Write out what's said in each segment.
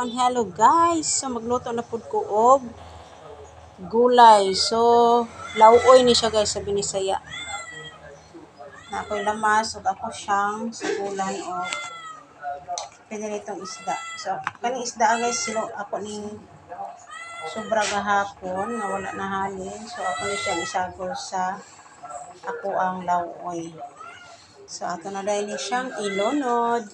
everyone, hello guys. So magluto na pud ko og gulay. So lauoy ni siya guys sa Binisaya. Na ako'y lamas ug ako siyang sa gulay og piniritong isda. So kaning isda guys silo ako ning sobra gahapon nga wala na halin. So ako ni siyang isagol sa ako ang lauoy. So ato na dahil ni siyang ilunod.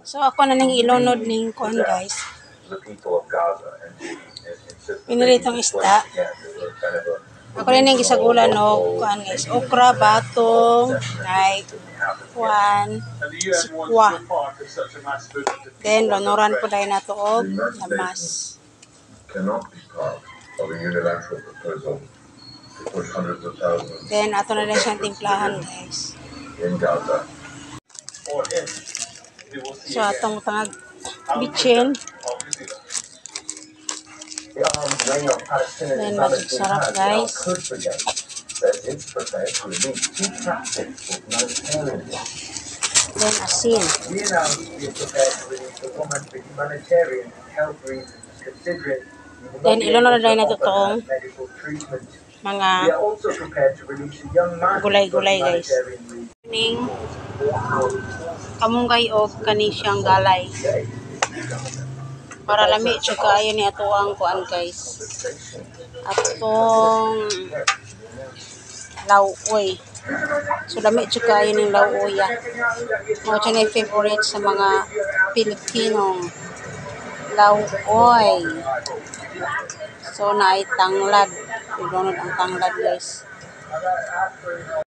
So ako na ning ilunod ning kuan guys. Piniritong isda. Ako na ning gisagulan og kuan guys, okra, batong, like kuan, sikwa. Then lonoran po dahil nato og lamas. Then ato na rin siyang timplahan guys. So atong tangag bitchin. Then balik sarap guys. Then asin. Then ilunod na rin itong mga gulay-gulay guys. Ning kamunggay o kani siyang galay. Para lami siya kaayo ni ato ang kuan guys. Atong lauoy. So lami siya kaayo ning lauoy. Mao siya na favorite sa mga Pilipinong lauoy. So naay tanglad. Ilunod ang tanglad guys.